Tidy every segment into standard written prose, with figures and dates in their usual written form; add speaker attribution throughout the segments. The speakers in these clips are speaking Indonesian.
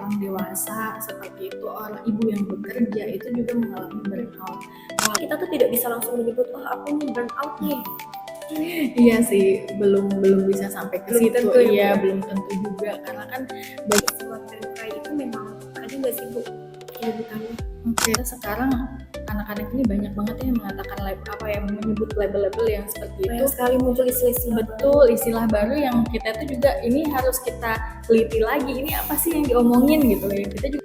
Speaker 1: orang dewasa seperti itu, orang ibu yang bekerja itu juga mengalami burnout.
Speaker 2: Kita tuh tidak bisa langsung menyebut, oh aku nih burnout nih.
Speaker 1: Iya sih, belum bisa sampai ke
Speaker 2: Belum
Speaker 1: situ.
Speaker 2: tentu ya,
Speaker 1: Iya,
Speaker 2: Bu.
Speaker 1: belum tentu juga karena kan
Speaker 2: Bagi sebuah brand itu memang ada nggak sih Bu penyebutannya?
Speaker 1: Oke, sekarang anak-anak ini banyak banget yang mengatakan menyebut label-label yang seperti
Speaker 2: Banyak
Speaker 1: itu.
Speaker 2: sekali muncul istilah-istilah
Speaker 1: Betul, istilah baru yang kita tuh juga ini harus kita teliti lagi. Ini apa sih yang diomongin gitu ya. Kita juga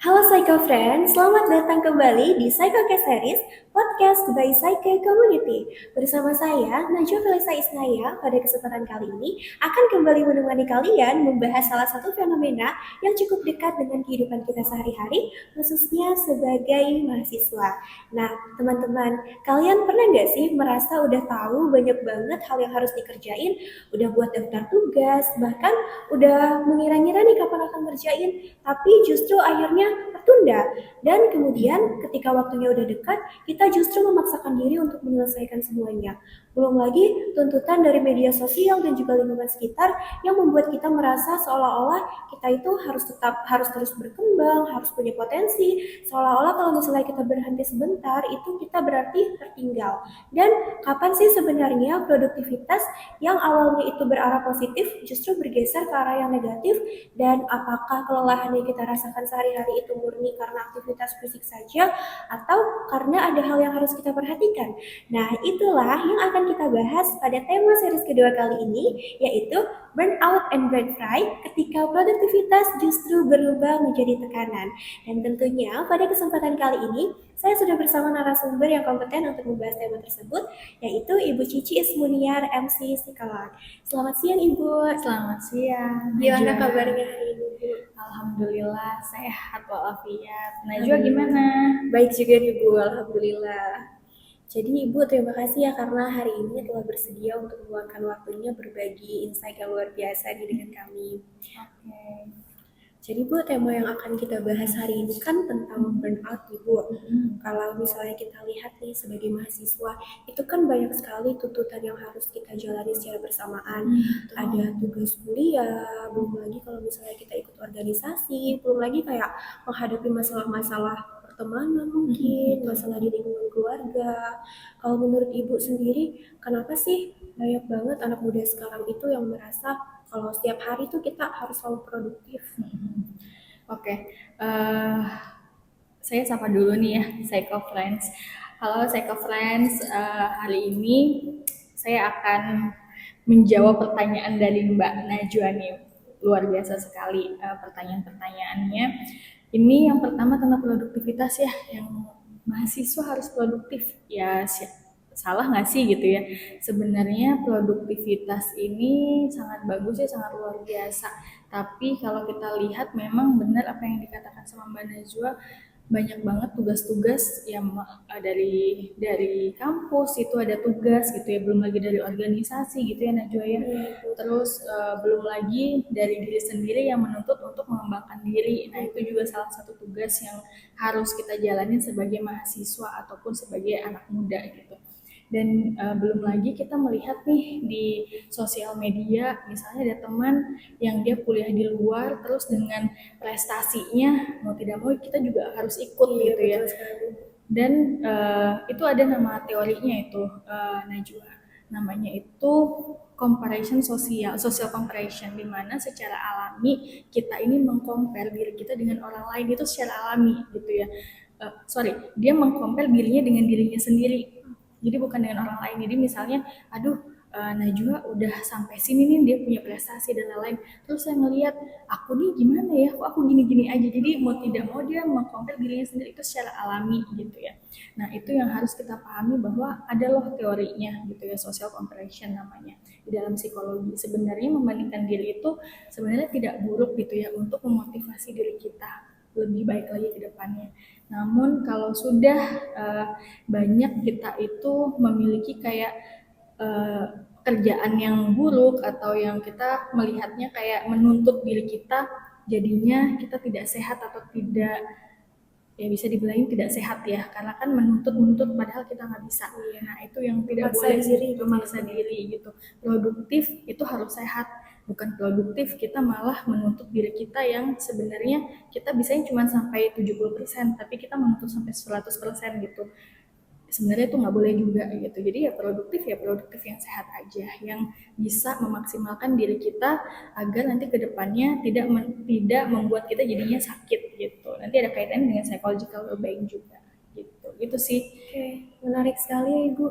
Speaker 2: Halo Psycho Friends, selamat datang kembali di Psycho Case Series, podcast by Psycho Community. Bersama saya, Najwa Felisa Isnaya, pada kesempatan kali ini akan kembali menemani kalian membahas salah satu fenomena yang cukup dekat dengan kehidupan kita sehari-hari, khususnya sebagai mahasiswa. Nah, teman-teman, kalian pernah nggak sih merasa udah tahu banyak banget hal yang harus dikerjain, udah buat daftar tugas, bahkan udah mengira-ngira nih kapan akan ngerjain, tapi justru akhirnya tertunda. Dan kemudian ketika waktunya udah dekat, kita justru memaksakan diri untuk menyelesaikan semuanya. Belum lagi tuntutan dari media sosial dan juga lingkungan sekitar yang membuat kita merasa seolah-olah kita itu harus terus berkembang, harus punya potensi, seolah-olah kalau misalnya kita berhenti sebentar itu kita berarti tertinggal. Dan kapan sih sebenarnya produktivitas yang awalnya itu berarah positif justru bergeser ke arah yang negatif, dan apakah kelelahan yang kita rasakan sehari-hari itu murni karena aktivitas fisik saja atau karena ada hal yang harus kita perhatikan? Nah, itulah yang akan kita bahas pada tema series kedua kali ini, yaitu burnout and brain fry ketika produktivitas justru berubah menjadi tekanan. Dan tentunya pada kesempatan kali ini saya sudah bersama narasumber yang kompeten untuk membahas tema tersebut, yaitu Ibu Cici Ismuniar, MC Psikolog. Selamat siang Ibu.
Speaker 1: selamat siang.
Speaker 2: Gimana
Speaker 1: Najwa.
Speaker 2: kabarnya hari ini Bu?
Speaker 1: Alhamdulillah sehat walafiat. Najwa gimana?
Speaker 2: Baik juga nih Bu, Alhamdulillah. Jadi Ibu terima kasih ya karena hari ini telah bersedia untuk meluangkan waktunya berbagi insight yang luar biasa nih dengan kami.
Speaker 1: Oke.
Speaker 2: Jadi Bu, tema yang akan kita bahas hari ini kan tentang burnout nih Bu. Kalau misalnya kita lihat nih sebagai mahasiswa, itu kan banyak sekali tuntutan yang harus kita jalani secara bersamaan. Ada tugas kuliah, belum lagi kalau misalnya kita ikut organisasi, belum lagi kayak menghadapi masalah-masalah pertemanan mungkin, masalah di lingkungan keluarga. Kalau menurut Ibu sendiri, kenapa sih banyak banget anak muda sekarang itu yang merasa kalau setiap hari tuh kita harus selalu produktif?
Speaker 1: Oke, saya sapa dulu nih ya, Psycho Friends. Halo Psycho Friends, hari ini saya akan menjawab pertanyaan dari Mbak Najwa nih. Luar biasa sekali pertanyaan-pertanyaannya. Ini yang pertama tentang produktivitas ya, yang mahasiswa harus produktif. Ya, salah nggak sih gitu ya? Sebenarnya produktivitas ini sangat bagus ya, sangat luar biasa. Tapi kalau kita lihat memang benar apa yang dikatakan sama Mbak Najwa, banyak banget tugas-tugas yang dari kampus itu ada tugas gitu ya, belum lagi dari organisasi gitu ya Najwa ya. Terus belum lagi dari diri sendiri yang menuntut untuk mengembangkan diri. Nah, itu juga salah satu tugas yang harus kita jalani sebagai mahasiswa ataupun sebagai anak muda gitu. Dan belum lagi kita melihat nih di sosial media, misalnya ada teman yang dia kuliah di luar, terus dengan prestasinya mau tidak mau kita juga harus ikut gitu ya. Dan itu ada nama teorinya itu Najwa, namanya itu comparison social comparison, di mana secara alami kita ini mengcompare diri kita dengan orang lain itu secara alami gitu ya. Dia mengcompare dirinya dengan dirinya sendiri. Jadi bukan dengan orang lain. Jadi misalnya, aduh Najwa udah sampai sini nih, dia punya prestasi dan lain-lain. Terus saya ngelihat aku nih gimana ya, kok aku gini-gini aja. Jadi mau tidak mau dia mengcompare dirinya sendiri itu secara alami gitu ya. Nah itu yang harus kita pahami bahwa ada loh teorinya gitu ya, social comparison namanya di dalam psikologi. Sebenarnya membandingkan diri itu sebenarnya tidak buruk gitu ya, untuk memotivasi diri kita lebih baik lagi ke depannya. Namun kalau sudah banyak kita itu memiliki kayak kerjaan yang buruk atau yang kita melihatnya kayak menuntut diri kita, jadinya kita tidak sehat atau tidak ya bisa dibilang tidak sehat ya, karena kan menuntut padahal kita nggak bisa. Nah itu yang tidak
Speaker 2: Memaksa
Speaker 1: boleh sih,
Speaker 2: diri gitu
Speaker 1: memaksa
Speaker 2: ya.
Speaker 1: diri gitu. Produktif itu harus sehat, bukan produktif kita malah menuntut diri kita yang sebenarnya kita bisanya cuma sampai 70%, tapi kita menuntut sampai 100% gitu. Sebenarnya itu nggak boleh juga gitu. Jadi ya produktif yang sehat aja, yang bisa memaksimalkan diri kita agar nanti kedepannya tidak membuat kita jadinya sakit gitu. Nanti ada kaitannya dengan psychological well-being juga gitu sih.
Speaker 2: Oke, menarik sekali ya Ibu.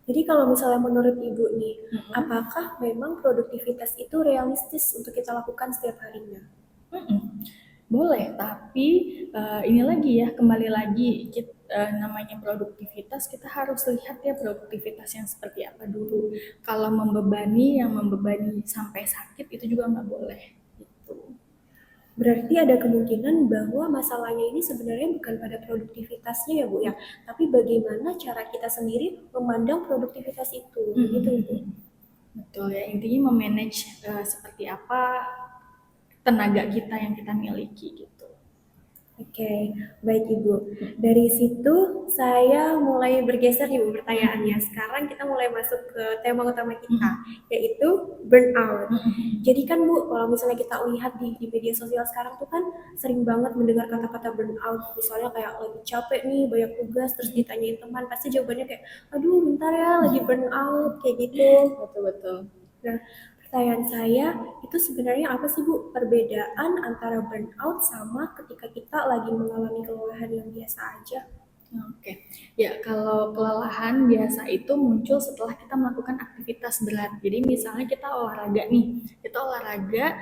Speaker 2: Jadi kalau misalnya menurut Ibu nih,
Speaker 1: Mm-mm.
Speaker 2: apakah memang produktivitas itu realistis untuk kita lakukan setiap harinya?
Speaker 1: Mm-mm. Boleh, tapi ini lagi ya, kembali lagi namanya produktivitas, kita harus lihat ya produktivitas yang seperti apa dulu. Kalau yang membebani sampai sakit itu juga nggak boleh. Gitu.
Speaker 2: Berarti ada kemungkinan bahwa masalahnya ini sebenarnya bukan pada produktivitasnya ya Bu ya, tapi bagaimana cara kita sendiri memandang produktivitas itu, gitu Ibu.
Speaker 1: Betul ya, intinya memanage seperti apa tenaga kita yang kita miliki gitu.
Speaker 2: Oke, baik Ibu. Dari situ saya mulai bergeser nih Bu pertanyaannya. Sekarang kita mulai masuk ke tema utama kita, yaitu burnout. Jadi kan Bu, kalau misalnya kita lihat di media sosial sekarang tuh kan sering banget mendengar kata-kata burnout. Misalnya kayak lagi capek nih, banyak tugas, terus ditanyain teman, pasti jawabannya kayak, aduh bentar ya, lagi burnout, kayak gitu.
Speaker 1: Betul-betul.
Speaker 2: Nah, pertanyaan saya itu sebenarnya apa sih Bu perbedaan antara burnout sama ketika kita lagi mengalami kelelahan yang biasa aja?
Speaker 1: Oke, ya kalau kelelahan biasa itu muncul setelah kita melakukan aktivitas berat. Jadi misalnya kita olahraga nih, kita olahraga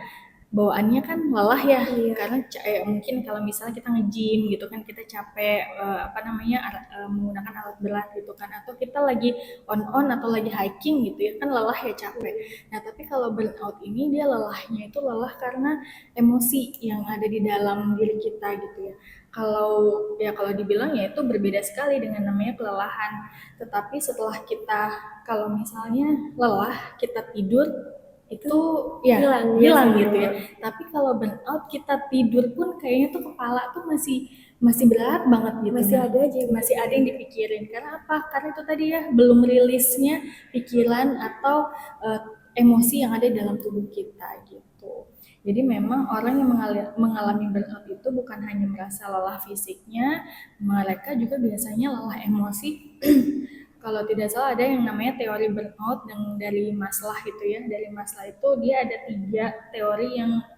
Speaker 1: bawaannya kan lelah ya,
Speaker 2: Iya.
Speaker 1: karena mungkin kalau misalnya kita nge-gym gitu kan kita capek apa namanya menggunakan alat berat gitu kan, atau kita lagi on atau lagi hiking gitu ya kan lelah ya capek. Nah tapi kalau burnout ini dia lelahnya itu lelah karena emosi yang ada di dalam diri kita gitu ya. Kalau dibilang ya itu berbeda sekali dengan namanya kelelahan. Tetapi setelah kita kalau misalnya lelah kita tidur itu ya hilang gitu ya. Tapi kalau burnout kita tidur pun kayaknya tuh kepala tuh masih masih berat banget gitu.
Speaker 2: Masih ada aja
Speaker 1: masih ada yang dipikirin. Karena apa? Karena itu tadi ya belum rilisnya pikiran atau emosi yang ada dalam tubuh kita gitu. Jadi memang orang yang mengalami burnout itu bukan hanya merasa lelah fisiknya, mereka juga biasanya lelah emosi. Kalau tidak salah ada yang namanya teori burnout yang dari Maslow itu ya. Dari Maslow itu dia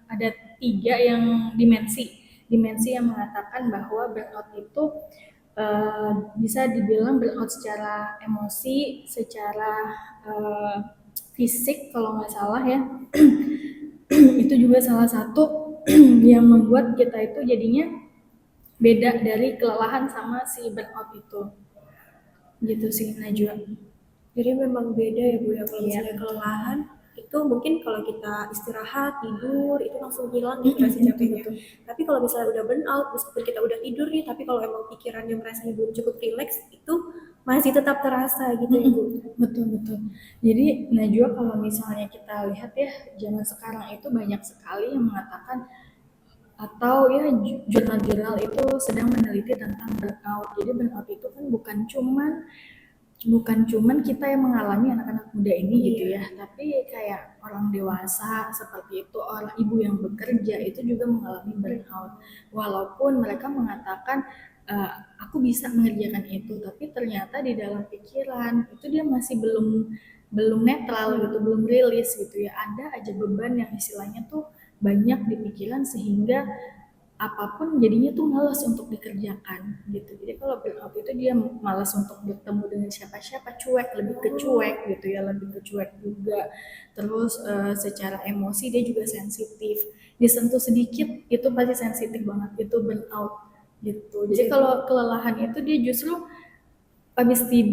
Speaker 1: ada tiga yang dimensi yang mengatakan bahwa burnout itu bisa dibilang burnout secara emosi, secara uh, fisik kalau nggak salah ya. Itu juga salah satu yang membuat kita itu jadinya beda dari kelelahan sama si burnout itu gitu sih Najwa.
Speaker 2: Jadi memang beda ya Bu ya kalau
Speaker 1: Iya.
Speaker 2: misalnya kelelahan itu mungkin kalau kita istirahat tidur itu langsung hilang gitu rasa capeknya. Tapi kalau misalnya udah burnout meskipun kita udah tidur nih tapi kalau emang pikirannya merasanya belum cukup rileks itu masih tetap terasa gitu ya Bu.
Speaker 1: Betul. Jadi Najwa kalau misalnya kita lihat ya zaman sekarang itu banyak sekali yang mengatakan atau ya jurnal-jurnal itu sedang meneliti tentang burnout. Jadi burnout itu kan bukan cuman kita yang mengalami anak-anak muda ini gitu ya, tapi kayak orang dewasa seperti itu, orang ibu yang bekerja itu juga mengalami burnout. Walaupun mereka mengatakan aku bisa mengerjakan itu, tapi ternyata di dalam pikiran itu dia masih belum belum netral gitu, belum rilis gitu ya. Ada aja beban yang istilahnya tuh banyak di pikiran sehingga apapun jadinya tuh malas untuk dikerjakan gitu. Jadi kalau burnout itu dia malas untuk bertemu dengan siapa-siapa, lebih ke cuek gitu ya, lebih ke cuek juga. Terus secara emosi dia juga sensitif. Disentuh sedikit itu pasti sensitif banget, itu burnout gitu. Jadi kalau kelelahan itu dia justru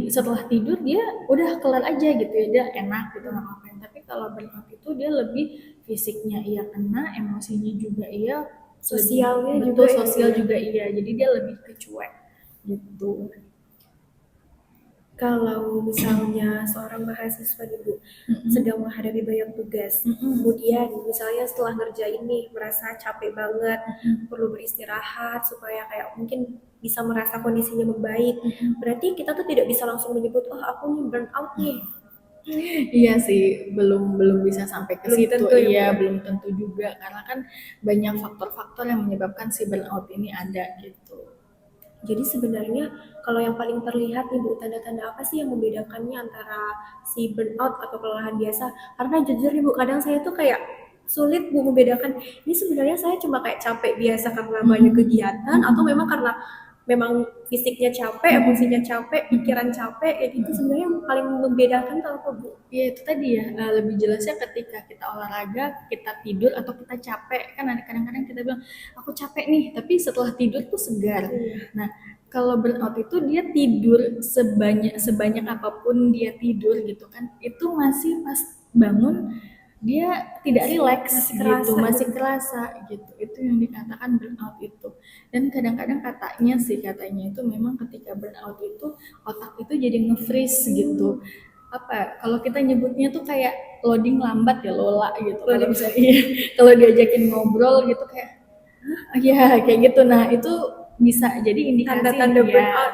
Speaker 1: setelah tidur dia udah kelar aja gitu ya, dia enak gitu ngapain. Tapi kalau burnout itu dia lebih fisiknya iya kena, emosinya juga iya,
Speaker 2: Sosialnya
Speaker 1: betul,
Speaker 2: juga
Speaker 1: sosial juga iya, jadi dia lebih kecuek gitu.
Speaker 2: Kalau misalnya seorang mahasiswa nih Bu, sedang menghadapi banyak tugas,
Speaker 1: Mm-mm.
Speaker 2: kemudian misalnya setelah ngerjain nih merasa capek banget,
Speaker 1: Mm-mm.
Speaker 2: perlu beristirahat supaya kayak mungkin bisa merasa kondisinya membaik. Berarti kita tuh tidak bisa langsung menyebut, oh aku nih burn out nih.
Speaker 1: Iya sih, belum belum bisa sampai ke
Speaker 2: Belum
Speaker 1: situ.
Speaker 2: tentu ya Bu
Speaker 1: Iya,
Speaker 2: ya.
Speaker 1: belum tentu juga karena kan banyak faktor-faktor yang menyebabkan si burnout ini ada gitu.
Speaker 2: Jadi sebenarnya kalau yang paling terlihat nih Bu, tanda-tanda apa sih yang membedakannya antara si burnout atau kelelahan biasa? Karena jujur nih Bu, kadang saya tuh kayak sulit Bu membedakan ini sebenarnya saya cuma kayak capek biasa karena banyak kegiatan atau memang karena memang fisiknya capek, emosinya capek, pikiran capek, kayak gitu sebenarnya yang paling membedakan tuh apa Bu?
Speaker 1: Iya itu tadi ya, lebih jelasnya ketika kita olahraga, kita tidur atau kita capek. Kan ada kadang-kadang kita bilang, aku capek nih, tapi setelah tidur tuh segar.
Speaker 2: Iya.
Speaker 1: Nah, kalau burnout itu dia tidur sebanyak sebanyak apapun dia tidur gitu kan, itu masih pas bangun dia tidak rileks
Speaker 2: Masih
Speaker 1: gitu,
Speaker 2: kerasa
Speaker 1: masih
Speaker 2: gitu.
Speaker 1: kerasa gitu. Itu yang dikatakan burnout itu. Dan kadang-kadang katanya itu memang ketika burnout itu otak itu jadi nge-freeze gitu. Apa kalau kita nyebutnya tuh kayak loading lambat ya Lola gitu kalau
Speaker 2: Loading.
Speaker 1: misalnya iya, kalau diajakin ngobrol gitu kayak ya kayak gitu. Nah itu bisa jadi indikasi
Speaker 2: Tanda-tanda
Speaker 1: ya
Speaker 2: burnout.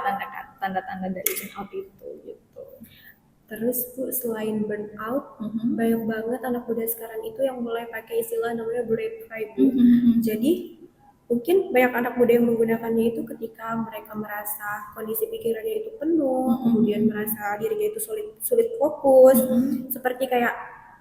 Speaker 1: tanda-tanda dari burnout itu gitu.
Speaker 2: Terus Bu, selain burnout, banyak banget anak muda sekarang itu yang mulai pakai istilah namanya brain fry Bu. Jadi mungkin banyak anak muda yang menggunakannya itu ketika mereka merasa kondisi pikirannya itu penuh, kemudian merasa dirinya itu sulit sulit fokus, seperti kayak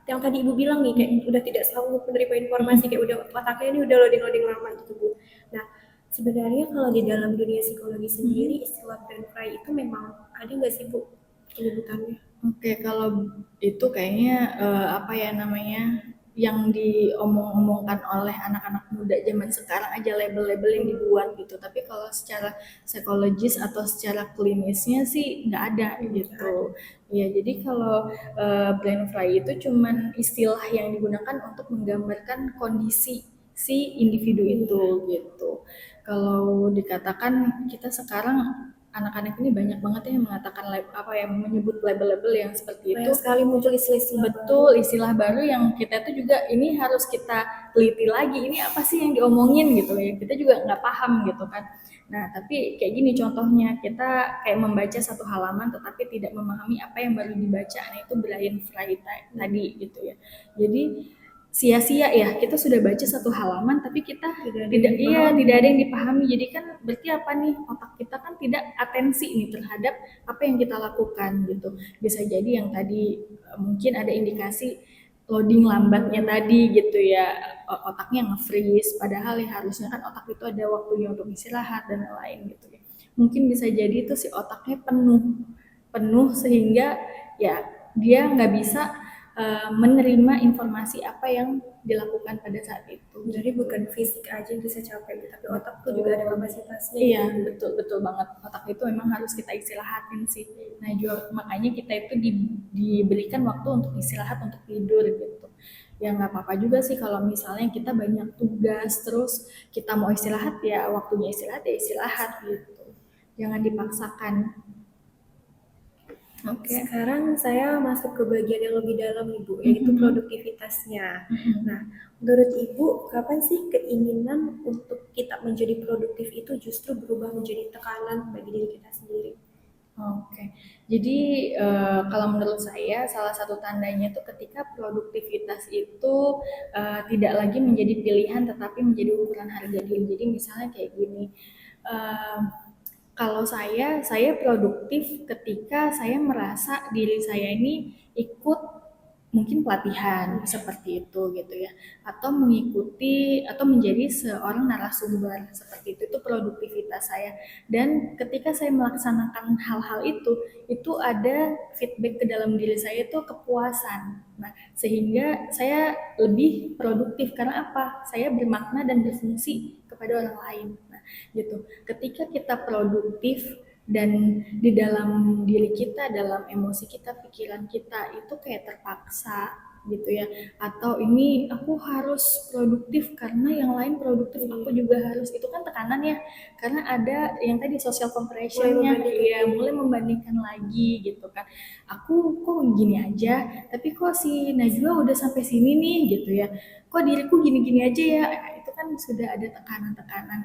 Speaker 2: yang tadi Ibu bilang nih, kayak udah tidak sanggup menerima informasi, kayak udah otaknya ini udah loading-loading lama gitu Bu. Nah, sebenarnya kalau di dalam dunia psikologi sendiri, istilah brain fry itu memang ada nggak sih Bu penyebutannya?
Speaker 1: Oke, kalau itu kayaknya apa ya namanya yang diomong-omongkan oleh anak-anak muda zaman sekarang aja label-label yang dibuat gitu. Tapi kalau secara psikologis atau secara klinisnya sih nggak ada gitu. Ya, jadi kalau brain fry itu cuman istilah yang digunakan untuk menggambarkan kondisi si individu itu gitu. Kalau dikatakan kita sekarang anak-anak ini banyak banget ya yang mengatakan apa ya menyebut label-label yang seperti itu.
Speaker 2: Banyak sekali muncul istilah-istilah
Speaker 1: Betul, istilah baru yang kita tuh juga ini harus kita teliti lagi. Ini apa sih yang diomongin gitu ya? Kita juga nggak paham gitu kan. Nah, tapi kayak gini contohnya, kita kayak membaca satu halaman tetapi tidak memahami apa yang baru dibaca. Nah, itu brain fry tadi gitu ya. Jadi sia-sia ya kita sudah baca satu halaman tapi kita tidak ada yang dipahami. Jadi kan berarti apa nih, otak kita kan tidak atensi nih terhadap apa yang kita lakukan gitu. Bisa jadi yang tadi mungkin ada indikasi loading lambatnya tadi gitu ya, otaknya nge-freeze padahal ya harusnya kan otak itu ada waktunya untuk istirahat dan lain-lain gitu ya. Mungkin bisa jadi itu si otaknya penuh penuh sehingga ya dia nggak bisa menerima informasi apa yang dilakukan pada saat itu.
Speaker 2: Jadi bukan fisik aja yang bisa capek, tapi otak tuh juga ada kapasitasnya.
Speaker 1: Iya, betul betul banget. Otak itu memang harus kita istirahatin sih. Nah, juga makanya kita itu diberikan waktu untuk istirahat, untuk tidur gitu. Ya nggak apa-apa juga sih kalau misalnya kita banyak tugas, terus kita mau istirahat ya waktunya istirahat ya istirahat gitu. Jangan dipaksakan. Oke.
Speaker 2: Sekarang saya masuk ke bagian yang lebih dalam nih Bu, yaitu produktivitasnya. Nah, menurut Ibu, kapan sih keinginan untuk kita menjadi produktif itu justru berubah menjadi tekanan bagi diri kita sendiri?
Speaker 1: Oke, jadi kalau menurut saya salah satu tandanya itu ketika produktivitas itu tidak lagi menjadi pilihan tetapi menjadi ukuran harga diri. Jadi misalnya kayak gini, eh, kalau saya produktif ketika saya merasa diri saya ini ikut mungkin pelatihan seperti itu gitu ya, atau mengikuti atau menjadi seorang narasumber seperti itu produktivitas saya. Dan ketika saya melaksanakan hal-hal itu ada feedback ke dalam diri saya itu kepuasan. Nah, sehingga saya lebih produktif karena apa? Saya bermakna dan berfungsi kepada orang lain. Nah, gitu. Ketika kita produktif dan di dalam diri kita, dalam emosi kita, pikiran kita itu kayak terpaksa gitu ya, atau ini aku harus produktif karena yang lain produktif aku juga harus, itu kan tekanan ya, karena ada yang tadi social
Speaker 2: Mulai
Speaker 1: comparisonnya
Speaker 2: membandingkan
Speaker 1: ya,
Speaker 2: diri.
Speaker 1: mulai membandingkan lagi gitu kan, aku kok gini aja tapi kok si Najwa udah sampai sini nih gitu ya, kok diriku gini-gini aja ya. Itu kan sudah ada tekanan-tekanan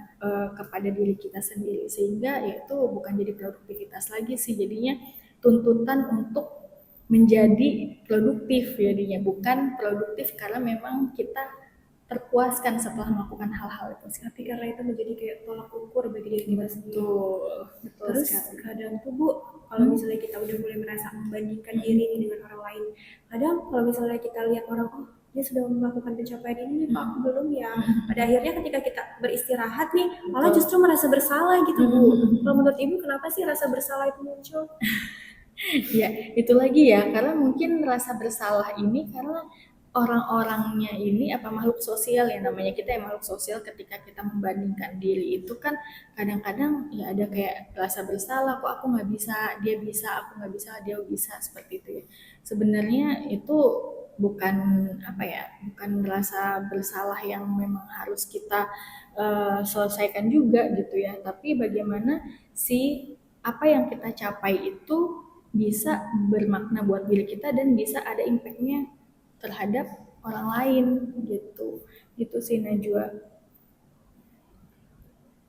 Speaker 1: kepada diri kita sendiri, sehingga ya itu bukan jadi produktivitas lagi sih, jadinya tuntutan untuk menjadi produktif jadinya, bukan produktif karena memang kita terpuaskan setelah melakukan hal-hal itu sih.
Speaker 2: Tapi karena itu menjadi kayak tolak ukur bagi diri kita sendiri.
Speaker 1: Betul, betul
Speaker 2: Terus
Speaker 1: sekali.
Speaker 2: kadang tuh Bu, kalau misalnya kita udah mulai merasa membandingkan diri nih dengan orang lain, kadang kalau misalnya kita lihat orang, oh dia sudah melakukan pencapaian ini nih, kok aku belum ya. Pada akhirnya ketika kita beristirahat nih, malah
Speaker 1: Betul.
Speaker 2: justru merasa bersalah gitu Bu. Kalau menurut Ibu kenapa sih rasa bersalah itu muncul?
Speaker 1: Ya, itu lagi ya, karena mungkin rasa bersalah ini karena orang-orangnya ini apa makhluk sosial ya, namanya kita yang makhluk sosial, ketika kita membandingkan diri itu kan kadang-kadang ya ada kayak rasa bersalah, kok aku nggak bisa, dia bisa, aku nggak bisa, dia bisa, seperti itu ya. Sebenarnya itu bukan apa ya, bukan rasa bersalah yang memang harus kita selesaikan juga gitu ya, tapi bagaimana si apa yang kita capai itu bisa bermakna buat diri kita dan bisa ada impactnya terhadap orang lain gitu, gitu sih Najwa.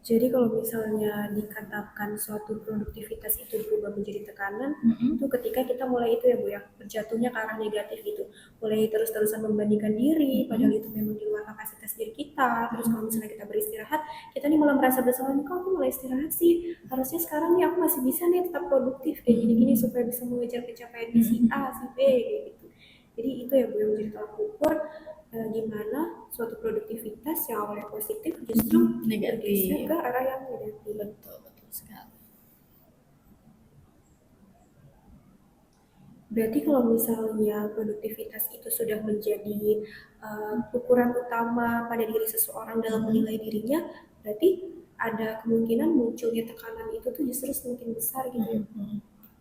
Speaker 2: Jadi kalau misalnya dikatakan suatu produktivitas itu berubah menjadi tekanan, itu ketika kita mulai itu ya Bu ya, berjatuhnya ke arah negatif gitu. Mulai terus-terusan membandingkan diri, padahal itu memang di luar kapasitas diri kita. Terus kalau misalnya kita beristirahat, kita nih malah merasa bersalah nih, kok aku mulai istirahat sih? Harusnya sekarang nih aku masih bisa nih tetap produktif kayak gini-gini supaya bisa mengejar pencapaian di si A, si B kayak gitu. Jadi itu ya Bu yang menjadi tolak ukur di mana suatu produktivitas yang awalnya positif justru bergeser
Speaker 1: Negatif.
Speaker 2: ke arah yang negatif.
Speaker 1: Betul, betul sekali.
Speaker 2: Berarti kalau misalnya produktivitas itu sudah menjadi ukuran utama pada diri seseorang dalam menilai dirinya, berarti ada kemungkinan munculnya tekanan itu tuh justru semakin besar gitu ya.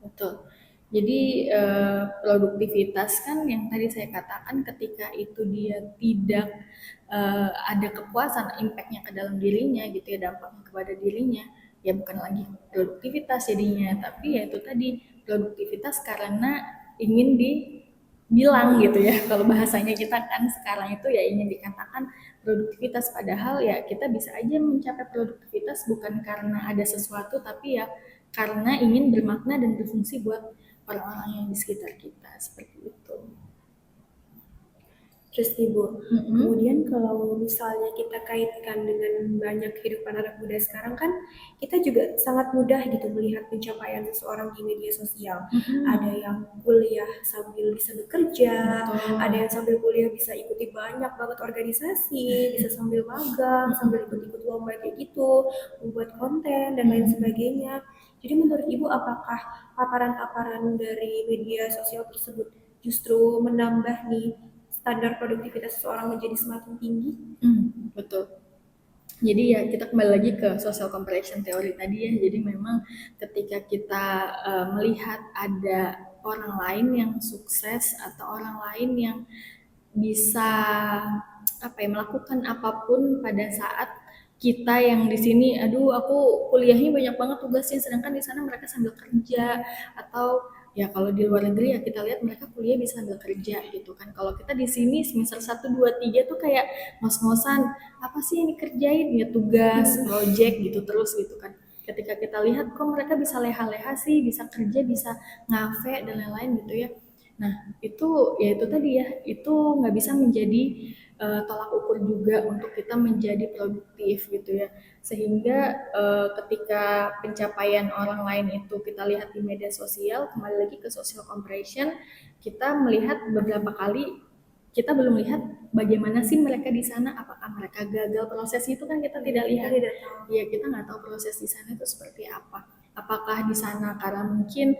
Speaker 1: Betul. Jadi produktivitas kan yang tadi saya katakan, ketika itu dia tidak ada kepuasan, impactnya ke dalam dirinya gitu ya, dampaknya kepada dirinya, ya bukan lagi produktivitas jadinya, tapi ya itu tadi produktivitas karena ingin dibilang gitu ya. Kalau bahasanya kita kan sekarang itu ya ingin dikatakan produktivitas, padahal ya kita bisa aja mencapai produktivitas bukan karena ada sesuatu, tapi ya karena ingin bermakna dan berfungsi buat orang-orang yang di sekitar kita, seperti itu.
Speaker 2: Terus nih Bu, kemudian kalau misalnya kita kaitkan dengan banyak kehidupan anak muda sekarang kan, kita juga sangat mudah gitu melihat pencapaian seseorang di media sosial. Ada yang kuliah sambil bisa bekerja,
Speaker 1: Betul.
Speaker 2: ada yang sambil kuliah bisa ikuti banyak banget organisasi, bisa sambil magang, sambil ikut-ikut lomba kayak gitu, membuat konten dan lain sebagainya. Jadi menurut Ibu apakah paparan-paparan dari media sosial tersebut justru menambah nih standar produktivitas seseorang menjadi semakin tinggi?
Speaker 1: Betul. Jadi ya kita kembali lagi ke social comparison theory tadi ya. Jadi memang ketika kita melihat ada orang lain yang sukses atau orang lain yang bisa apa ya, melakukan apapun pada saat kita yang di sini, aduh aku kuliahnya banyak banget tugasnya, sedangkan di sana mereka sambil kerja, atau ya kalau di luar negeri ya kita lihat mereka kuliah bisa sambil kerja gitu kan. Kalau kita di sini semester 1, 2, 3 tuh kayak ngos-ngosan, apa sih yang dikerjain ya, tugas, project gitu terus gitu kan. Ketika kita lihat kok mereka bisa leha-leha sih, bisa kerja, bisa ngafe dan lain-lain gitu ya. Nah, itu ya itu tadi ya, itu nggak bisa menjadi tolak ukur juga untuk kita menjadi produktif gitu ya. Sehingga ketika pencapaian orang lain itu kita lihat di media sosial, kembali lagi ke social comparison, kita melihat beberapa kali kita belum lihat bagaimana sih mereka di sana, apakah mereka gagal prosesnya itu kan kita tidak lihat.
Speaker 2: Kita tidak tahu.
Speaker 1: Ya kita nggak tahu proses di sana itu seperti apa. Apakah di sana karena mungkin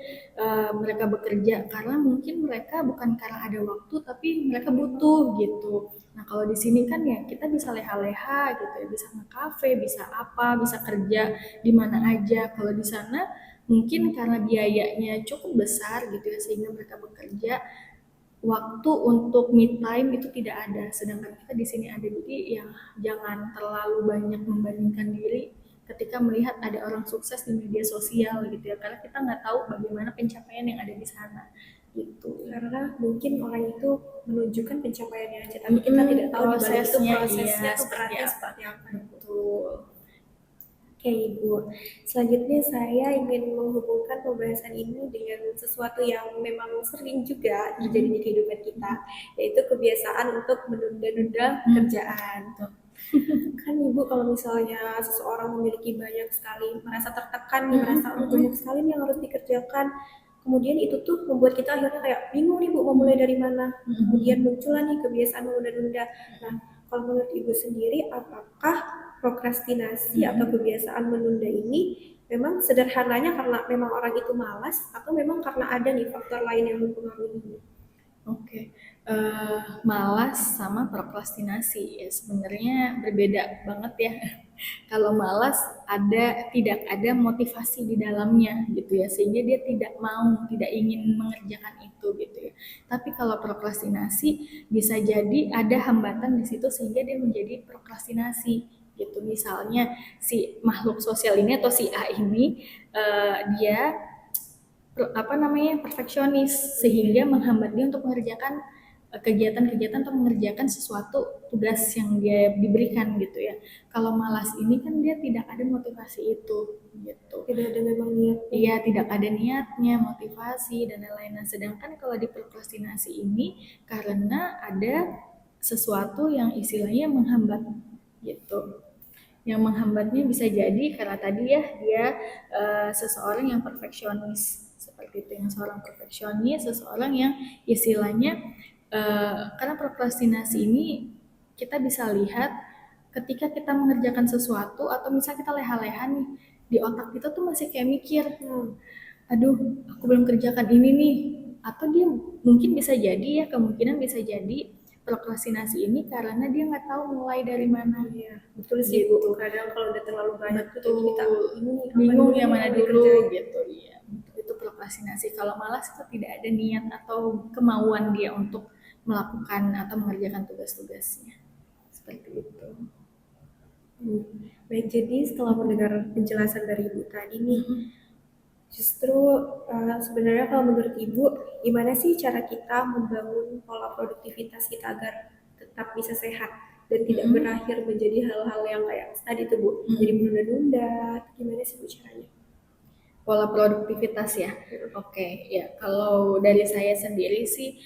Speaker 1: mereka bekerja karena mungkin mereka bukan karena ada waktu tapi mereka butuh gitu. Nah kalau di sini kan ya kita bisa leha-leha gitu ya, bisa nge-cafe, bisa apa, bisa kerja di mana aja. Kalau di sana mungkin karena biayanya cukup besar gitu ya, sehingga mereka bekerja waktu untuk me time itu tidak ada, sedangkan kita di sini ada. Jadi ya jangan terlalu banyak membandingkan diri ketika melihat ada orang sukses di media sosial gitu ya, karena kita nggak tahu bagaimana pencapaian yang ada di sana gitu.
Speaker 2: Karena mungkin orang itu menunjukkan pencapaiannya aja, tapi kita tidak tahu di balik itu
Speaker 1: Prosesnya
Speaker 2: prosesnya
Speaker 1: iya
Speaker 2: tuh
Speaker 1: seperti
Speaker 2: beratnya
Speaker 1: apa.
Speaker 2: seperti apa.
Speaker 1: Betul.
Speaker 2: Oke Ibu, selanjutnya saya ingin menghubungkan pembahasan ini dengan sesuatu yang memang sering juga terjadi di kehidupan kita, yaitu kebiasaan untuk menunda-nunda pekerjaan. Kan Ibu kalau misalnya seseorang memiliki banyak sekali, merasa tertekan nih, merasa banyak sekali nih yang harus dikerjakan, kemudian itu tuh membuat kita akhirnya kayak bingung nih Bu mau mulai dari mana. Kemudian muncullah nih kebiasaan menunda-nunda. Nah, kalau menurut Ibu sendiri, apakah prokrastinasi atau kebiasaan menunda ini memang sederhananya karena memang orang itu malas atau memang karena ada nih faktor lain yang mempengaruhi?
Speaker 1: Oke, malas sama prokrastinasi ya sebenarnya berbeda banget ya. Kalau malas tidak ada motivasi di dalamnya gitu ya, sehingga dia tidak mau, tidak ingin mengerjakan itu gitu ya. Tapi kalau prokrastinasi bisa jadi ada hambatan di situ sehingga dia menjadi prokrastinasi gitu. Misalnya si makhluk sosial ini atau si A ini dia apa namanya perfeksionis sehingga menghambat dia untuk mengerjakan kegiatan-kegiatan atau mengerjakan sesuatu tugas yang dia diberikan gitu ya. Kalau malas ini kan dia tidak ada motivasi itu gitu.
Speaker 2: Tidak ada memang niatnya.
Speaker 1: Iya, tidak ada niatnya, motivasi dan lain-lain. Nah, sedangkan kalau di prokrastinasi ini karena ada sesuatu yang istilahnya menghambat gitu. Yang menghambatnya bisa jadi karena tadi ya dia seseorang yang perfeksionis seperti itu, yang seorang perfeksionis, seseorang yang istilahnya karena prokrastinasi ini kita bisa lihat ketika kita mengerjakan sesuatu atau misalnya kita leha-leha nih di otak kita tuh masih kayak mikir, aduh aku belum kerjakan ini nih, atau dia mungkin bisa jadi ya kemungkinan bisa jadi prokrastinasi ini karena dia nggak tahu mulai dari mana.
Speaker 2: Iya, betul sih Bu.
Speaker 1: Gitu.
Speaker 2: Kadang kalau udah terlalu banyak tuh
Speaker 1: Betul.
Speaker 2: kita
Speaker 1: Bingung ya
Speaker 2: yang
Speaker 1: mana
Speaker 2: mau
Speaker 1: dulu
Speaker 2: dikerjain.
Speaker 1: gitu. Iya, itu prokrastinasi. Kalau malas itu tidak ada niat atau kemauan dia untuk melakukan atau mengerjakan tugas-tugasnya. Seperti itu.
Speaker 2: Baik, jadi setelah mendengar penjelasan dari Ibu tadi nih, justru sebenarnya kalau menurut Ibu, gimana sih cara kita membangun pola produktivitas kita agar tetap bisa sehat dan tidak berakhir menjadi hal-hal yang kayak tadi tuh Bu, jadi menunda-nunda, gimana sih Bu caranya?
Speaker 1: Pola produktivitas ya. Oke, ya kalau dari saya sendiri sih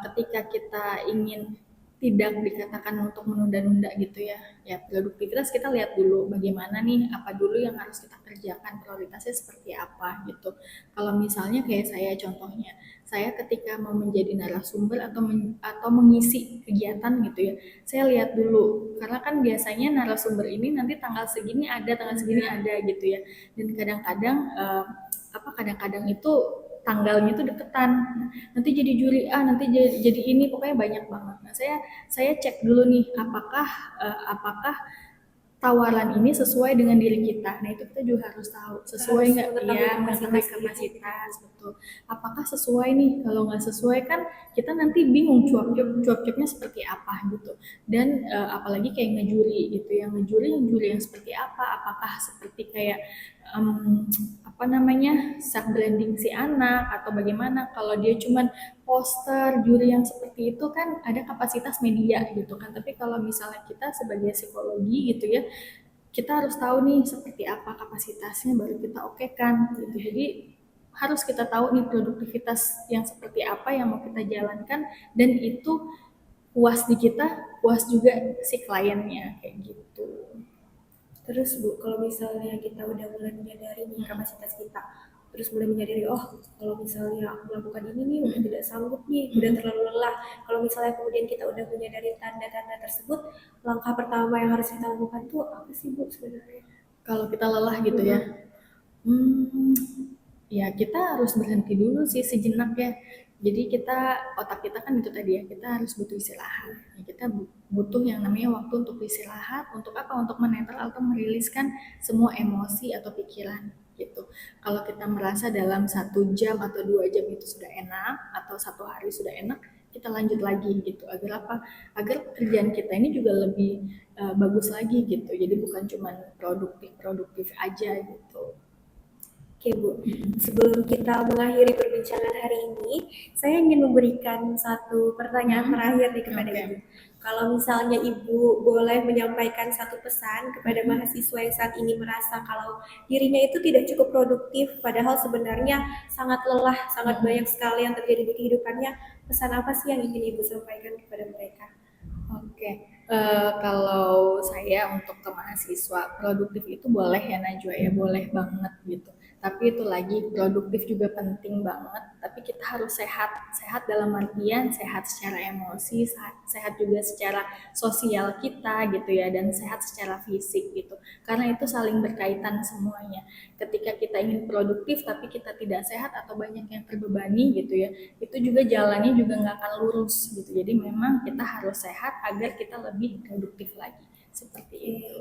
Speaker 1: ketika kita ingin tidak dikatakan untuk menunda-nunda gitu ya. Ya produktivitas kita lihat dulu bagaimana nih apa dulu yang harus kita kerjakan, prioritasnya seperti apa gitu. Kalau misalnya kayak saya contohnya, saya ketika mau menjadi narasumber atau mengisi kegiatan gitu ya, saya lihat dulu karena kan biasanya narasumber ini nanti tanggal segini ada, tanggal segini ada gitu ya. Dan kadang-kadang kadang-kadang itu tanggalnya itu deketan, nanti jadi juri A, nanti jadi ini, pokoknya banyak banget. Nah saya cek dulu nih apakah tawaran ini sesuai dengan diri kita. Nah itu kita juga harus tahu sesuai nggak ya, mengetahui kapasitas betul. Apakah sesuai nih? Kalau nggak sesuai kan kita nanti bingung cuap-cuapnya seperti apa gitu. Dan apalagi kayak ngejuri gitu, yang ngejuri yang seperti apa? Apakah seperti kayak apa namanya self branding si anak atau bagaimana? Kalau dia cuman poster juri yang seperti itu kan ada kapasitas media gitu kan, tapi kalau misalnya kita sebagai psikologi gitu ya kita harus tahu nih seperti apa kapasitasnya baru kita oke kan gitu. Jadi harus kita tahu nih produktivitas yang seperti apa yang mau kita jalankan dan itu puas di kita, puas juga si kliennya kayak gitu.
Speaker 2: Terus Bu, kalau misalnya kita udah mulai menyadari nih kapasitas kita, terus mulai menyadari, oh kalau misalnya aku melakukan ini nih udah tidak sanggup nih, udah terlalu lelah. Kalau misalnya kemudian kita udah menyadari tanda-tanda tersebut, langkah pertama yang harus kita lakukan tuh apa sih Bu sebenarnya?
Speaker 1: Kalau kita lelah gitu ya, hmm, ya kita harus berhenti dulu sih sejenak ya. Jadi otak kita kan itu tadi ya, kita harus butuh istirahat. Ya, kita butuh yang namanya waktu untuk istirahat, untuk apa? Untuk menetral atau meriliskan semua emosi atau pikiran gitu. Kalau kita merasa dalam 1 jam atau 2 jam itu sudah enak, atau 1 hari sudah enak, kita lanjut lagi gitu. Agar apa? Agar pekerjaan kita ini juga lebih bagus lagi gitu. Jadi bukan cuma produktif aja gitu.
Speaker 2: Oke Bu, sebelum kita mengakhiri perbincangan hari ini, saya ingin memberikan satu pertanyaan terakhir nih kepada
Speaker 1: Oke.
Speaker 2: Ibu. Kalau misalnya Ibu boleh menyampaikan satu pesan kepada mahasiswa yang saat ini merasa kalau dirinya itu tidak cukup produktif, padahal sebenarnya sangat lelah, sangat banyak sekali yang terjadi di kehidupannya, pesan apa sih yang ingin Ibu sampaikan kepada mereka?
Speaker 1: Oke, kalau saya untuk ke mahasiswa produktif itu boleh ya Najwa ya, boleh banget gitu. Tapi itu lagi produktif juga penting banget. Tapi kita harus sehat, sehat dalam artian sehat secara emosi, sehat juga secara sosial kita gitu ya, dan sehat secara fisik gitu. Karena itu saling berkaitan semuanya. Ketika kita ingin produktif tapi kita tidak sehat atau banyak yang terbebani gitu ya, itu juga jalannya juga nggak akan lurus gitu. Jadi memang kita harus sehat agar kita lebih produktif lagi. Seperti
Speaker 2: Oke,
Speaker 1: itu.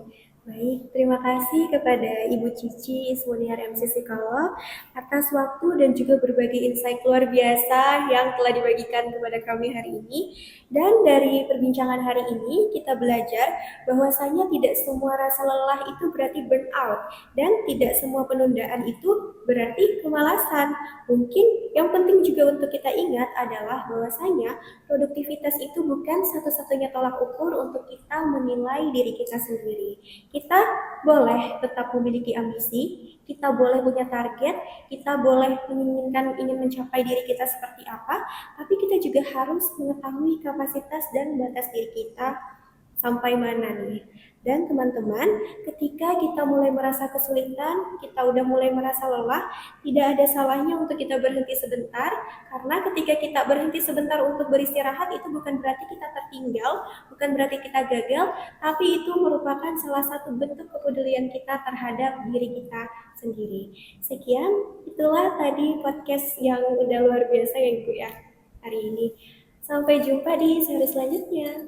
Speaker 2: baik. Terima kasih kepada Ibu Cici Ismuniar MC Psikolog atas waktu dan juga berbagai insight luar biasa yang telah dibagikan kepada kami hari ini. Dan dari perbincangan hari ini kita belajar bahwasanya tidak semua rasa lelah itu berarti burnout dan tidak semua penundaan itu berarti kemalasan. Mungkin yang penting juga untuk kita ingat adalah bahwasanya produktivitas itu bukan satu-satunya tolak ukur untuk kita menilai diri kita sendiri. Kita boleh tetap memiliki ambisi, kita boleh punya target, kita boleh menginginkan ingin mencapai diri kita seperti apa, tapi kita juga harus mengetahui kapasitas dan batas diri kita sampai mana nih. Dan teman-teman, ketika kita mulai merasa kesulitan, kita udah mulai merasa lelah, tidak ada salahnya untuk kita berhenti sebentar, karena ketika kita berhenti sebentar untuk beristirahat, itu bukan berarti kita tertinggal, bukan berarti kita gagal, tapi itu merupakan salah satu bentuk kepedulian kita terhadap diri kita sendiri. Sekian, itulah tadi podcast yang udah luar biasa ya Ibu ya, hari ini. Sampai jumpa di seri selanjutnya.